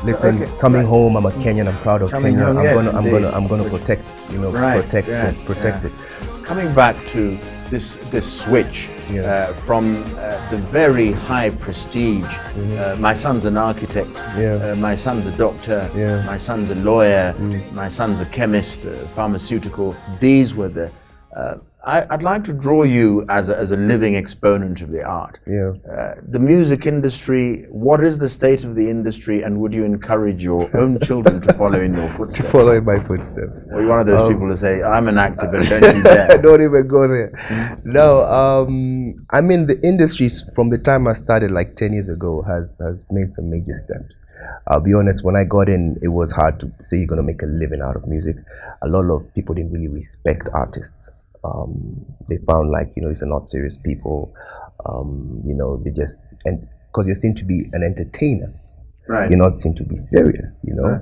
Listen, Okay, coming right. home, I'm a Kenyan. I'm proud of Coming Kenya. home, I'm yes, gonna, I'm gonna, indeed. I'm gonna protect, Right, yeah, protect yeah. it. Coming back to this switch Yeah. from the very high prestige. My son's an architect. Yeah. My son's a doctor. Yeah. My son's a lawyer. My son's a chemist, pharmaceutical. These were the. I'd like to draw you as a living exponent of the art. Yeah. The music industry, what is the state of the industry, and would you encourage your own children to follow in your footsteps? Follow in my footsteps. Or you're one of those people who say, I'm an actor, but don't you dare. Don't even go there. No, I mean the industry from the time I started like 10 years ago has made some major steps. I'll be honest, when I got in, it was hard to say you're going to make a living out of music. A lot of people didn't really respect artists. They found like, these are not serious people. They just, and because you seem to be an entertainer. Right. You're not seen to be serious, Right.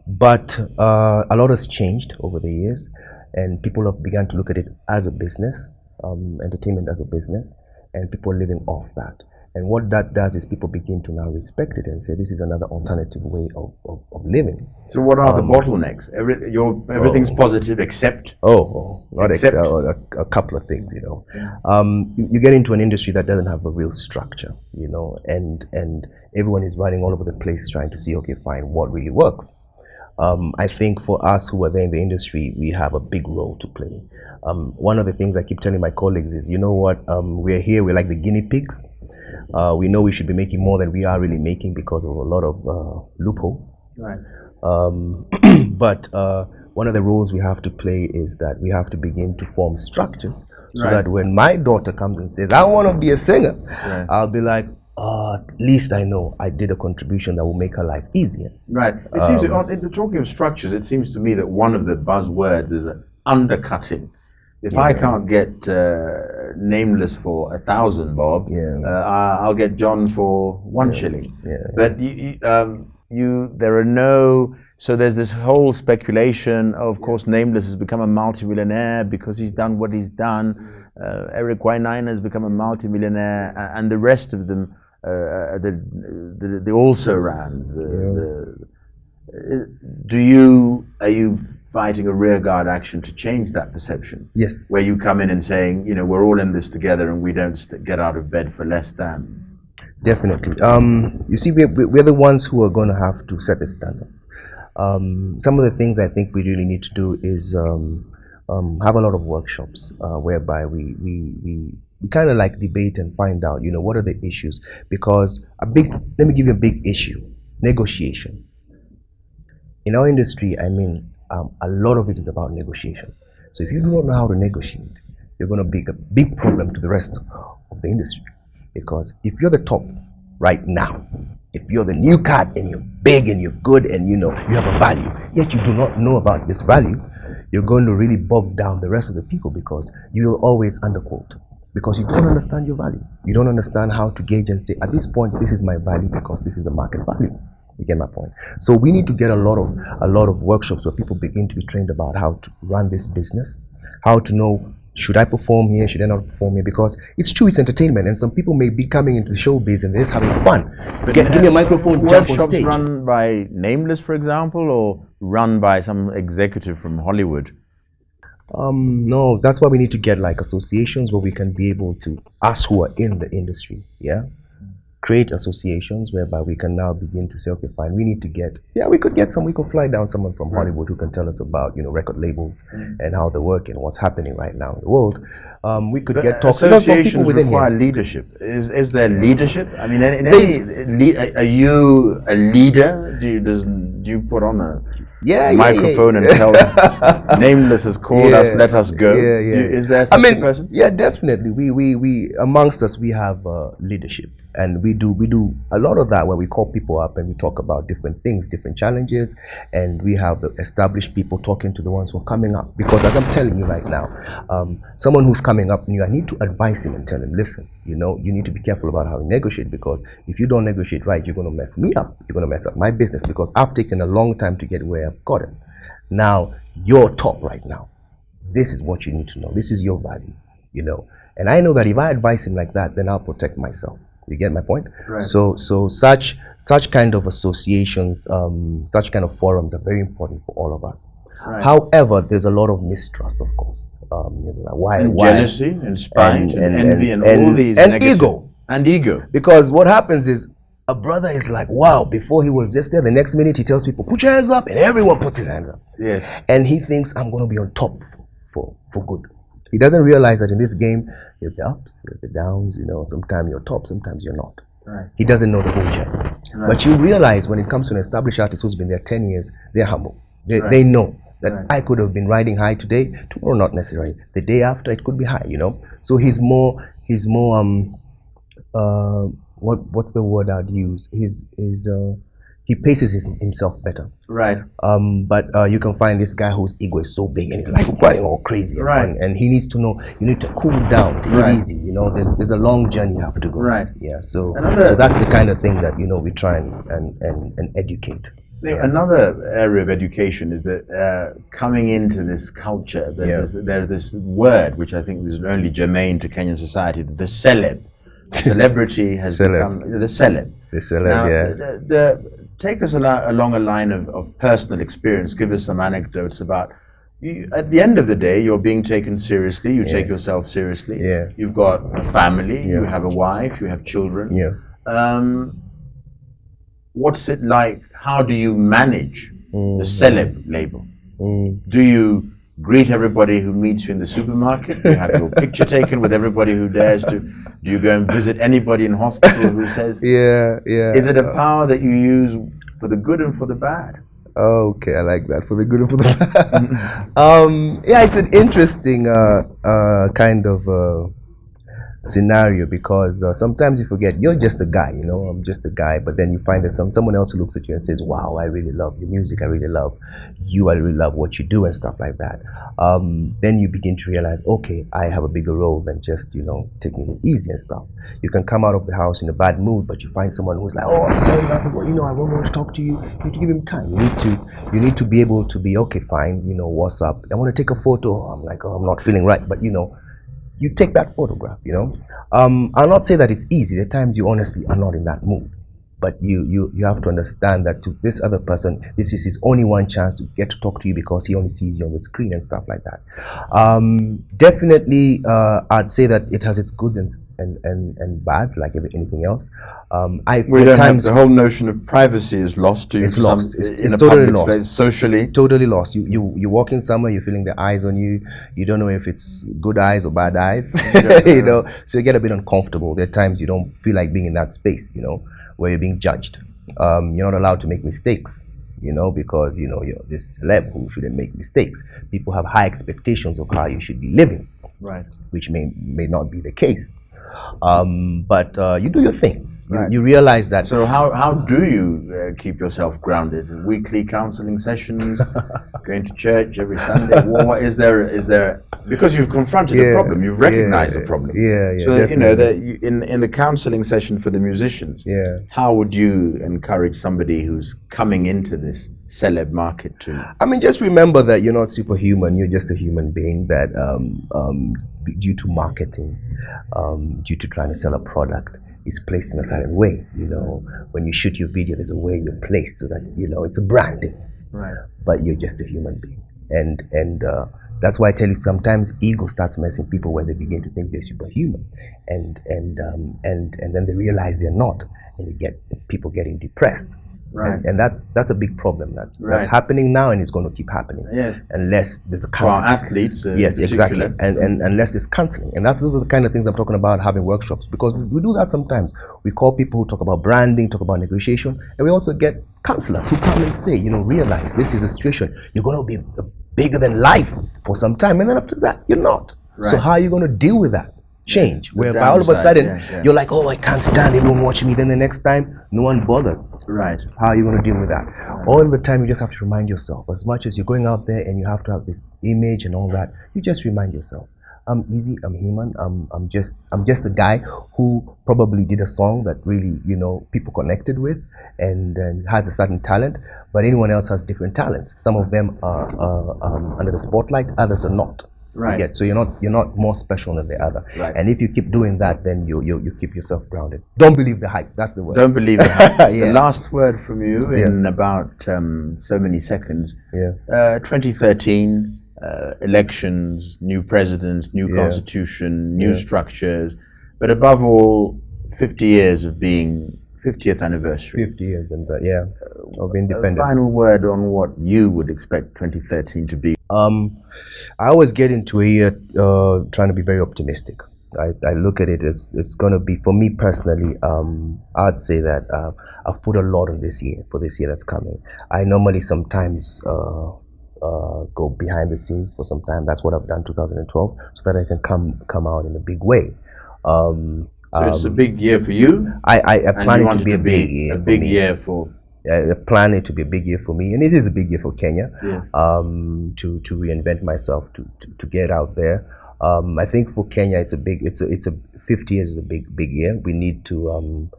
But a lot has changed over the years, and people have begun to look at it as a business, entertainment as a business, and people are living off that. And what that does is people begin to now respect it and say this is another alternative way of living. So what are the bottlenecks? Everything's positive except? Not except a couple of things, you get into an industry that doesn't have a real structure, and everyone is running all over the place trying to see, okay, fine, what really works. I think for us who are there in the industry, we have a big role to play. One of the things I keep telling my colleagues is, you know what, we're here, we're like the guinea pigs. We know we should be making more than we are really making because of a lot of loopholes. Right. But one of the roles we have to play is that we have to begin to form structures so Right. that when my daughter comes and says, I want to be a singer, Right. I'll be like, at least I know I did a contribution that will make her life easier. Right. It seems, talking of structures, it seems to me that one of the buzzwords is undercutting. If I can't get Nameless for 1,000 bob, I'll get John for 1 shilling. Yeah. But there are no. So there's this whole speculation. Of course, Nameless has become a multimillionaire because he's done what he's done. Eric Wainaina has become a multimillionaire, and the rest of them, the also-rans, are you fighting a rearguard action to change that perception? Yes. Where you come in and saying, we're all in this together and we don't get out of bed for less than. Definitely. You see, we're the ones who are going to have to set the standards. Some of the things I think we really need to do is have a lot of workshops whereby we kind of like debate and find out, what are the issues? Because let me give you a big issue: negotiation. In our industry, I mean, a lot of it is about negotiation. So if you do not know how to negotiate, you're going to be a big problem to the rest of the industry. Because if you're the top right now, if you're the new cat and you're big and you're good and you have a value, yet you do not know about this value, you're going to really bog down the rest of the people because you'll always underquote. Because you don't understand your value. You don't understand how to gauge and say, at this point, this is my value because this is the market value. You get my point? So we need to get a lot of workshops where people begin to be trained about how to run this business, how to know, should I perform here, should I not perform here? Because it's true, it's entertainment, and some people may be coming into the showbiz and they're just having fun. But give me a microphone, jump on stage. Workshops run by Nameless, for example, or run by some executive from Hollywood? No, that's why we need to get like associations where we can be able to, us who are in the industry, create associations whereby we can now begin to say, okay, fine, we need to we could fly down someone from Hollywood who can tell us about, record labels and how they work and what's happening right now in the world. We could get talks. Associations require leadership. Is there leadership? I mean, are you a leader? Do you put on a microphone and tell Nameless has called us, let us go? Is there such a person? Yeah, definitely. We amongst us we have leadership, and we do a lot of that where we call people up and we talk about different things, different challenges, and we have the established people talking to the ones who are coming up. Because as I'm telling you right now, someone who's coming up new, I need to advise him and tell him, listen, you need to be careful about how you negotiate, because if you don't negotiate right, you're going to mess me up. You're going to mess up my business, because I've taken a long time to get where I've gotten. Now you're top right now. This is what you need to know. This is your value, And I know that if I advise him like that, then I'll protect myself. You get my point? Right. So such kind of associations, such kind of forums are very important for all of us. Right. However, there's a lot of mistrust, of course. Like and jealousy and spite and envy and all these and negative, ego. and ego. Because what happens is a brother is like, wow, before he was just there, the next minute he tells people, put your hands up, and everyone puts his hands up. Yes. And he thinks, I'm going to be on top for good. He doesn't realize that in this game, there's the ups, there's the downs, sometimes you're top, sometimes you're not. Right. He doesn't know the whole journey. Right. But you realize when it comes to an established artist who's been there 10 years, they're humble. They know that I could have been riding high today, tomorrow not necessarily. The day after it could be high, So he's more what's the word I'd use? He paces himself better. Right. But you can find this guy whose ego is so big and he's like running all crazy. Right. And he needs to know you need to cool down, take it easy. There's a long journey you have to go. Right. Yeah. So that's the kind of thing that we try and educate. Yeah. Another area of education is that coming into this culture, there's this word which I think is only germane to Kenyan society, the celeb. Celebrity has become the celeb. The celeb, now, take us along a line of personal experience. Give us some anecdotes about you. At the end of the day, you're being taken seriously. You take yourself seriously. Yeah. You've got a family. You have a wife. You have children. Yeah. What's it like? How do you manage the celeb label? Do you greet everybody who meets you in the supermarket? Do you have your picture taken with everybody who dares to? Do you go and visit anybody in hospital who says? Yeah. Is it a power that you use for the good and for the bad? Okay, I like that, for the good and for the bad. Yeah, it's an interesting kind of scenario, because sometimes you forget you're just a guy. I'm just a guy, but then you find that someone else looks at you and says, wow, I really love your music, I really love you, I really love what you do and stuff like that. Then you begin to realize, okay, I have a bigger role than just taking it easy and stuff. You can come out of the house in a bad mood, but you find someone who's like, oh, I'm sorry, I don't want to talk to you. You need to give him time. You need to be able to be, okay, fine, what's up, I want to take a photo. I'm like, oh, I'm not feeling right, but you take that photograph. I'll not say that it's easy. There are times you honestly are not in that mood, but you have to understand that to this other person, this is his only one chance to get to talk to you, because he only sees you on the screen and stuff like that. Definitely, I'd say that it has its goods and bads, like anything else. The whole notion of privacy is lost to you. It's lost. It's totally lost. Space, socially. Totally lost. You walk in somewhere, you're feeling the eyes on you. You don't know if it's good eyes or bad eyes. So you get a bit uncomfortable. There are times you don't feel like being in that space, where you're being judged. You're not allowed to make mistakes, because you're this celeb who shouldn't make mistakes. People have high expectations of how you should be living, right? Which may not be the case. But you do your thing. Right. You realize that. So how do you keep yourself grounded? Weekly counseling sessions, going to church every Sunday. What is there? Because you've confronted the problem, you've recognized the problem. So definitely. In the counseling session for the musicians. How would you encourage somebody who's coming into this celeb market to? I mean, just remember that you're not superhuman. You're just a human being that, due to marketing, due to trying to sell a product, is placed in a certain way. When you shoot your video, there's a way you're placed so that it's a branding. Right. But you're just a human being, and that's why I tell you, sometimes ego starts messing people when they begin to think they're superhuman, and then they realize they're not, and people getting depressed. Right. And that's a big problem. That's happening now, and it's going to keep happening. Yes. Unless there's a for counseling. athletes. Yes, exactly. And unless there's counseling, and those are the kind of things I'm talking about, having workshops, because we do that sometimes. We call people who talk about branding, talk about negotiation, and we also get counselors who come and say, realize this is a situation. You're going to be bigger than life for some time, and then after that, you're not. Right. So how are you going to deal with that change? Whereby all of a sudden you're like, oh, I can't stand everyone watching me. Then the next time, no one bothers. Right. How are you going to deal with that? Right. All the time, you just have to remind yourself. As much as you're going out there and you have to have this image and all that, you just remind yourself, I'm easy. I'm human. I'm just a guy who probably did a song that really people connected with and has a certain talent. But anyone else has different talents. Some of them are under the spotlight. Others are not. Right. So you're not more special than the other. Right. And if you keep doing that, then you keep yourself grounded. Don't believe the hype. That's the word. Don't believe it. Yeah. The last word from you in about so many seconds. Yeah. 2013 elections, new president, new Yeah. constitution, new Yeah. structures, but above all, 50 years of being 50th anniversary. 50 years and of A independence. final word on what you would expect 2013 to be. I always get into a year trying to be very optimistic. I look at it as it's going to be, for me personally, I'd say that I've put a lot on this year, for this year that's coming. I normally sometimes go behind the scenes for some time. That's what I've done 2012, so that I can come out in a big way. So it's a big year for you. I and plan you it to want be a big year. A for big me. year for. I plan it to be a big year for me, and it is a big year for Kenya. Yes. To reinvent myself, to get out there. I think for Kenya, it's a 50 years is a big year. We need to.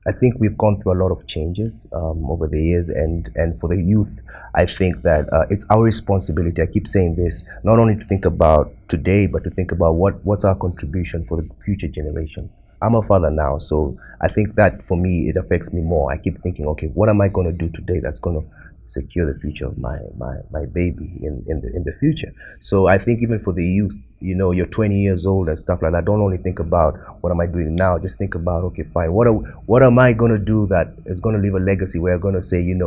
I think we've gone through a lot of changes over the years, and for the youth, I think that it's our responsibility. I keep saying this, not only to think about today, but to think about what's our contribution for the future generations. I'm a father now, so I think that for me it affects me more. I keep thinking, okay, what am I going to do today that's going to secure the future of my baby in the future? So I think even for the youth, you're 20 years old and stuff like that. Don't only think about what am I doing now. Just think about, okay, fine. What am I going to do that is going to leave a legacy where I'm going to say, in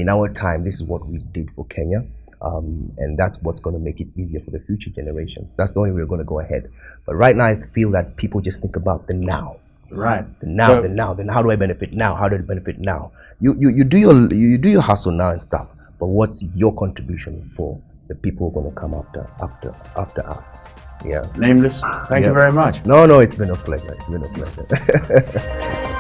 our time, this is what we did for Kenya. And that's what's going to make it easier for the future generations. That's the only way we're going to go ahead. But right now, I feel that people just think about the now. Right. The now. Then how do I benefit now? How do I benefit now? You do your hustle now and stuff. But what's your contribution for the people who are going to come after us? Yeah. Nameless. Thank you very much. No, it's been a pleasure. It's been a pleasure.